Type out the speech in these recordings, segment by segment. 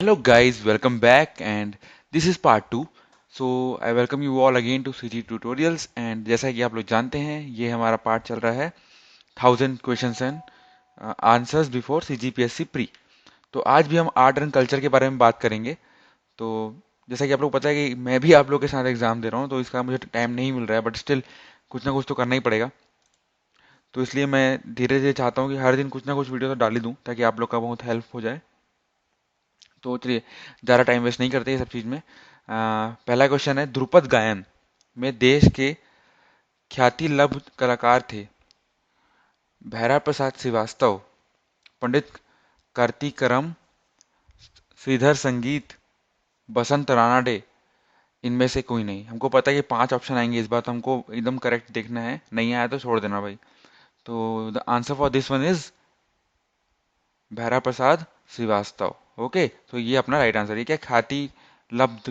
Hello guys, welcome back and this is part 2. So I welcome you all again to CG Tutorials and जैसा कि आप लोग जानते हैं ये हमारा पार्ट चल रहा है 1000 questions and answers before CGPSC pre. तो आज भी हम आर्ट एंड कल्चर के बारे में बात करेंगे। तो जैसा कि आप लोग पता है कि मैं भी आप लोग के साथ एग्जाम दे रहा हूँ तो इसका मुझे टाइम नहीं मिल रहा है, बट स्टिल कुछ ना कुछ तो करना ही पड़ेगा। तो इसलिए मैं धीरे धीरे चाहता हूँ कि हर दिन कुछ ना कुछ वीडियो तो डाल ही दूँ ताकि आप लोग का बहुत हेल्प हो जाए। तो चलिए ज़्यादा टाइम वेस्ट नहीं करते ये सब चीज़ में। पहला क्वेश्चन है, ध्रुपद गायन में देश के ख्याति लब्ध कलाकार थे भैरा प्रसाद श्रीवास्तव, पंडित कार्तिकरम, श्रीधर संगीत, बसंत रानाडे। इनमें से कोई नहीं। हमको पता है कि 5 ऑप्शन आएंगे इस बार, तो हमको एकदम करेक्ट देखना है, नहीं आया तो छोड़ देना भाई। तो the answer for this one is भैरा प्रसाद श्रीवास्तव। ओके, तो ये अपना राइट आंसर। ये क्या, ख्याति लब्ध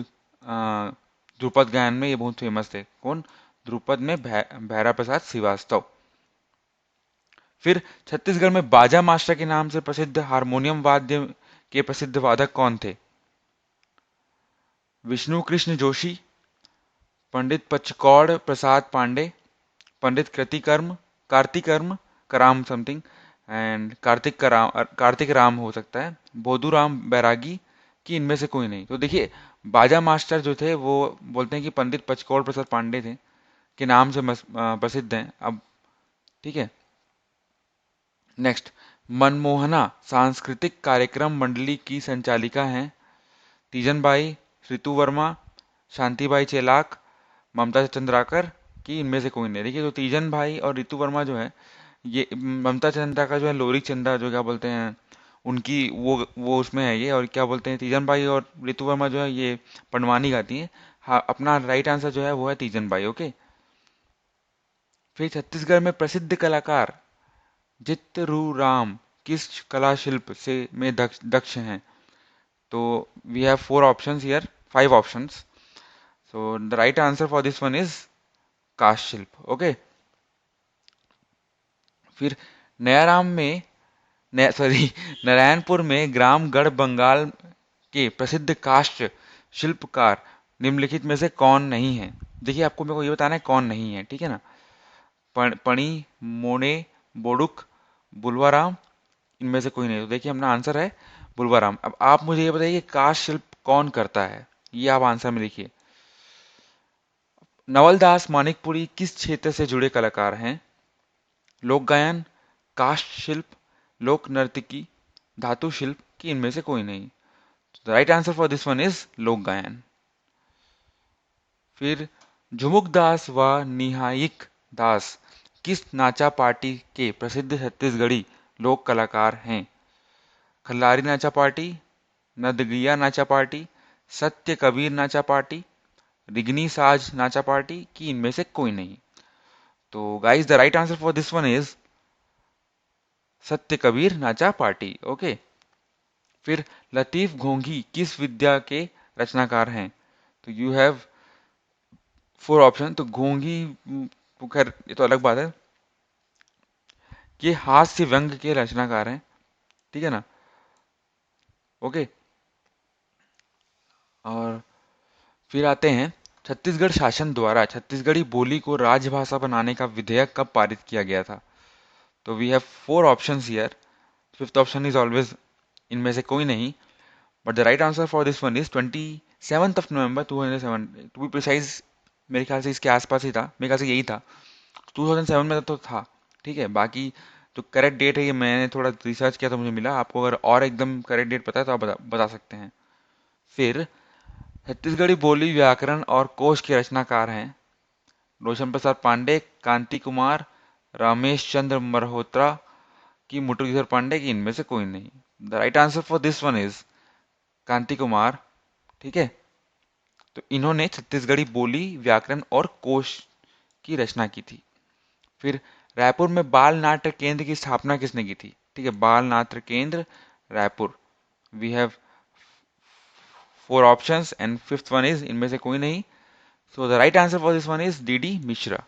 ध्रुपद गायन में ये बहुत फेमस थे। कौन? ध्रुपद में भैरा प्रसाद श्रीवास्तव। फिर छत्तीसगढ़ में बाजा मास्टर के नाम से प्रसिद्ध हारमोनियम वाद्य के प्रसिद्ध वादक कौन थे? विष्णु कृष्ण जोशी, पंडित पचकौड़ प्रसाद पांडे, पंडित कृतिकर्म कार्तिकर्म कराम समथिंग, एंड कार्तिक राम हो सकता है, बोधूराम बैरागी, कि इनमें से कोई नहीं। तो देखिए, बाजा मास्टर जो थे वो बोलते हैं कि पंडित पचकौड़ प्रसाद पांडे थे, के नाम से प्रसिद्ध हैं। अब ठीक है, नेक्स्ट। मनमोहना सांस्कृतिक कार्यक्रम मंडली की संचालिका हैं तीजन बाई, ऋतु वर्मा, शांतिबाई चेलाक, ममता चंद्राकर, की इनमें से कोई नहीं। देखिए, तो तीजन भाई और ऋतु वर्मा जो है, ये ममता चंद्राकर जो है, लोरी चंदा जो क्या बोलते हैं उनकी, वो उसमें है ये। और क्या बोलते हैं, तीजन भाई और ऋतु वर्मा जो है ये पंडवानी गाती हैं। हाँ, अपना राइट आंसर जो है वो है तीजन भाई। ओके। फिर छत्तीसगढ़ में प्रसिद्ध कलाकार चित्तरूराम किस कला शिल्प से में दक्ष हैं? तो we have 4 options here, 5 options. So the right answer for this one is काश शिल्प। ओके। फिर नयाराम में सॉरी नारायणपुर में ग्राम गढ़ बंगाल के प्रसिद्ध काष्ठ शिल्पकार निम्नलिखित में से कौन नहीं है? देखिए, आपको मेरे को ये बताना है कौन नहीं है, ठीक है ना। पणी, मोने, बोडुक, बुलवाराम, इनमें से कोई नहीं। तो देखिए, अपना आंसर है बुलवाराम। अब आप मुझे ये बताइए कि काष्ठ शिल्प कौन करता है, ये आप आंसर में लिखिए। नवलदास मानिकपुरी किस क्षेत्र से जुड़े कलाकार हैं? लोक गायन, काष्ठ शिल्प, लोक नर्तकी, धातु शिल्प, की इनमें से कोई नहीं। The right answer for this one is लोक गायन। फिर झुमुक दास व निहायिक दास किस नाचा पार्टी के प्रसिद्ध छत्तीसगढ़ी लोक कलाकार हैं? खल्लारी नाचा पार्टी, नदगिया नाचा पार्टी, सत्य कबीर नाचा पार्टी, रिगनी साज नाचा पार्टी, की इनमें से कोई नहीं। तो guys, the right answer for this one is सत्य कबीर नाचा पार्टी। ओके। फिर लतीफ घोंघी किस विद्या के रचनाकार हैं? तो यू हैव 4 ऑप्शन। तो घोंघी, खैर ये तो अलग बात है, ये हास्य व्यंग के रचनाकार हैं, ठीक है ना। ओके। और फिर आते हैं, छत्तीसगढ़ शासन द्वारा छत्तीसगढ़ी बोली को राजभाषा बनाने का विधेयक कब पारित किया गया था? तो we have 4 options here. Fifth option is always इनमें से कोई नहीं, but the right answer for this one is 27 November 2007, to be precise. मेरे ख्याल से इसके आसपास ही था, मेरे ख्याल से यही था, 2007 में तो था। ठीक है, बाकी जो करेक्ट डेट है ये मैंने थोड़ा रिसर्च किया तो मुझे मिला। आपको अगर और एकदम करेक्ट डेट पता है तो आप बता सकते हैं। फिर छत्तीसगढ़ी बोली व्याकरण और कोश के रचनाकार हैं रोशन प्रसाद पांडे, कांति कुमार, रमेश चंद्र मल्होत्रा, की मुरलीधर पांडे, की इनमें से कोई नहीं। The right answer for this one is Kanti Kumar. ठीक है, तो इन्होंने छत्तीसगढ़ी बोली व्याकरण और कोश की रचना की थी। फिर रायपुर में बाल नाट्य केंद्र की स्थापना किसने की थी? ठीक है, Bal Natya Kendra Raipur. We have 4 options and fifth one is इनमें से कोई नहीं। So the right answer for this one is D Mishra.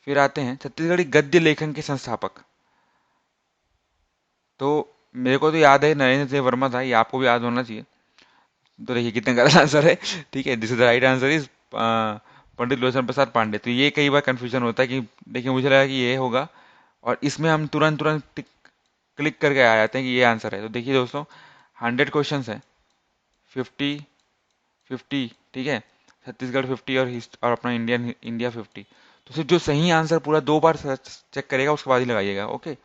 फिर आते हैं छत्तीसगढ़ी गद्य लेखन के संस्थापक। तो मेरे को तो याद है नरेंद्र सिंह वर्मा था, ये आपको भी याद होना चाहिए। तो देखिए कितने गलत आंसर है। ठीक है, this is the right answer is Pandit Lochan Prasad Pandey. तो ये कई बार कंफ्यूजन होता है कि देखिए मुझे लगा कि ये होगा, और इसमें हम तुरंत तुरंत क्लिक करके आ जाते हैं कि ये आंसर है। तो देखिए दोस्तों, 100 क्वेश्चन है, 50 50, ठीक है, छत्तीसगढ़ 50 और अपना इंडिया 50। तो सिर्फ जो सही आंसर पूरा 2 बार चेक करेगा उसके बाद ही लगाइएगा, ओके।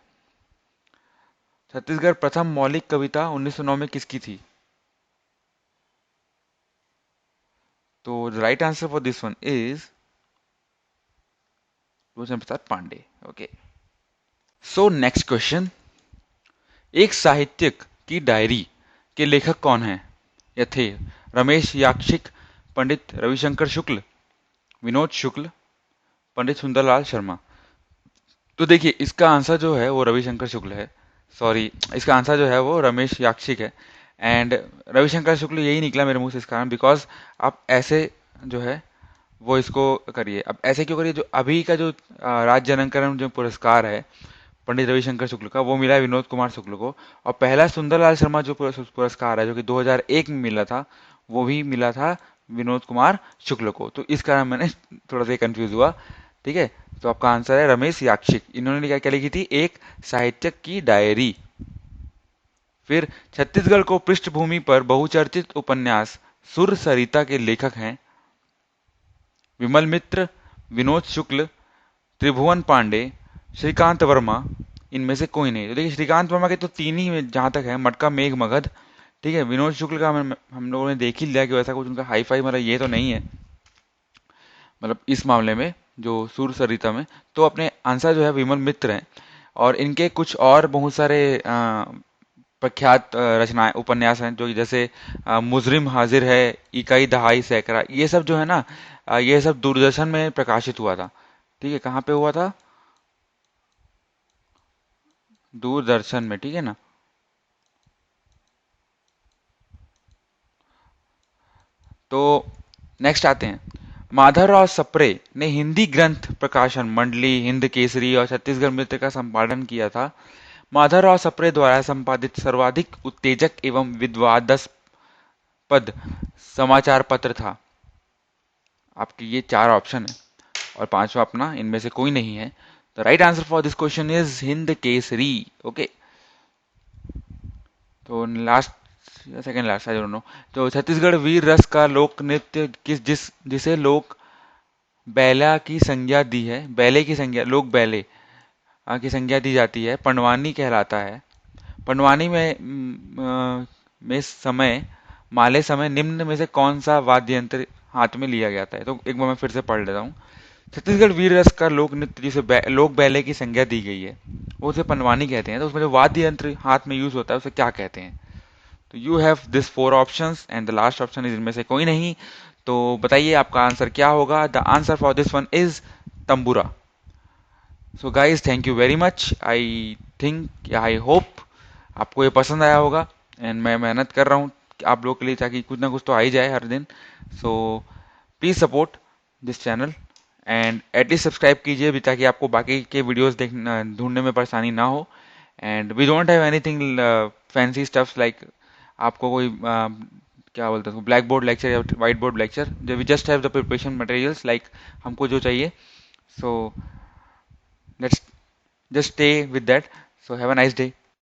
छत्तीसगढ़ प्रथम मौलिक कविता 1909 में किसकी थी? तो the right answer for this one is Lochan Prasad Pandey, okay. So next question, एक साहित्यिक की डायरी के लेखक कौन है या थे? रमेश याक्षिक, पंडित रविशंकर शुक्ल, विनोद शुक्ल, पंडित सुंदरलाल शर्मा। तो देखिए इसका आंसर जो है वो रविशंकर शुक्ल है, सॉरी, इसका आंसर जो है वो रमेश याक्षिक है। एंड रविशंकर शुक्ल यही निकला मेरे मुंह से इस कारण, बिकॉज आप ऐसे जो है वो इसको करिए। अब ऐसे क्यों करिए, जो अभी का जो राज्य अलंकरण जो पुरस्कार है पंडित रविशंकर शुक्ल का, वो मिला है विनोद कुमार शुक्ल को। और पहला सुंदरलाल शर्मा जो पुरस्कार है जो कि 2001 में मिला था, वो भी मिला था विनोद कुमार शुक्ल को। तो इस कारण मैंने थोड़ा सा कंफ्यूज हुआ, ठीक है। तो आपका आंसर है रमेश याक्षिक। इन्होंने क्या क्या लिखी थी? एक साहित्यक की डायरी। फिर छत्तीसगढ़ को पृष्ठभूमि पर बहुचर्चित उपन्यास सुर सरिता के लेखक हैं विमल मित्र, विनोद शुक्ल, त्रिभुवन पांडे, श्रीकांत वर्मा। इनमें से कोई नहीं। तो देखिए श्रीकांत वर्मा के तो तीन ही जहां तक है, मटका मेघ मगध, ठीक है। विनोद शुक्ल का हम लोगों ने देख ही लिया कि वैसा कुछ उनका हाई फाई मतलब ये तो नहीं है, मतलब इस मामले में जो सूर सरिता में। तो अपने आंसर जो है विमल मित्र हैं। और इनके कुछ और बहुत सारे प्रख्यात रचनाएं उपन्यास हैं, जो कि जैसे मुजरिम हाजिर है, इकाई दहाई सैकड़ा, ये सब जो है ना, ये सब दूरदर्शन में प्रकाशित हुआ था। ठीक है, कहाँ पे हुआ था? दूरदर्शन में, ठीक है ना। तो नेक्स्ट आते हैं, माधवराव सप्रे ने हिंदी ग्रंथ प्रकाशन मंडली, हिंद केसरी और छत्तीसगढ़ मित्र का संपादन किया था। माधवराव सप्रे द्वारा संपादित सर्वाधिक उत्तेजक एवं विवादास्पद समाचार पत्र था। आपके ये चार ऑप्शन है और पांचवा अपना इनमें से कोई नहीं है। The right answer for this question is Hind Kesari, okay. तो लास्ट या second last, I don't know. तो छत्तीसगढ़ वीर रस का लोक नृत्य जिसे लोक बैला की संज्ञा दी है, बैले की संज्ञा, लोक बैले की संज्ञा दी जाती है, पंडवानी कहलाता है। पंडवानी में समय माले समय निम्न में से कौन सा वाद्य यंत्र हाथ में लिया गया था? तो एक बार मैं फिर से पढ़ लेता हूँ। छत्तीसगढ़ वीर रस का लोक नृत्य जिसे लोक बैले की संज्ञा दी गई है, वो उसे पंडवानी कहते हैं। तो उसमें जो वाद्य यंत्र हाथ में यूज होता है उसे क्या कहते हैं? तो you have this 4 options and the last option is इनमें से कोई नहीं। तो बताइए आपका आंसर क्या होगा? The answer for this one is tambura. So guys thank you very much. I think, I hope आपको ये पसंद आया होगा। एंड मैं मेहनत कर रहा हूँ आप लोग के लिए, ताकि कुछ ना कुछ तो आ ही जाए हर दिन। So please support this channel and at least subscribe कीजिए भी, ताकि आपको बाकी के वीडियोस देखना ढूंढने में परेशानी ना हो। And we don't have anything fancy stuffs like आपको कोई क्या बोलते हैं ब्लैक बोर्ड लेक्चर या व्हाइट बोर्ड लेक्चर, जो we just have the preparation materials like हमको जो चाहिए। So let's just stay with that. So have a nice day.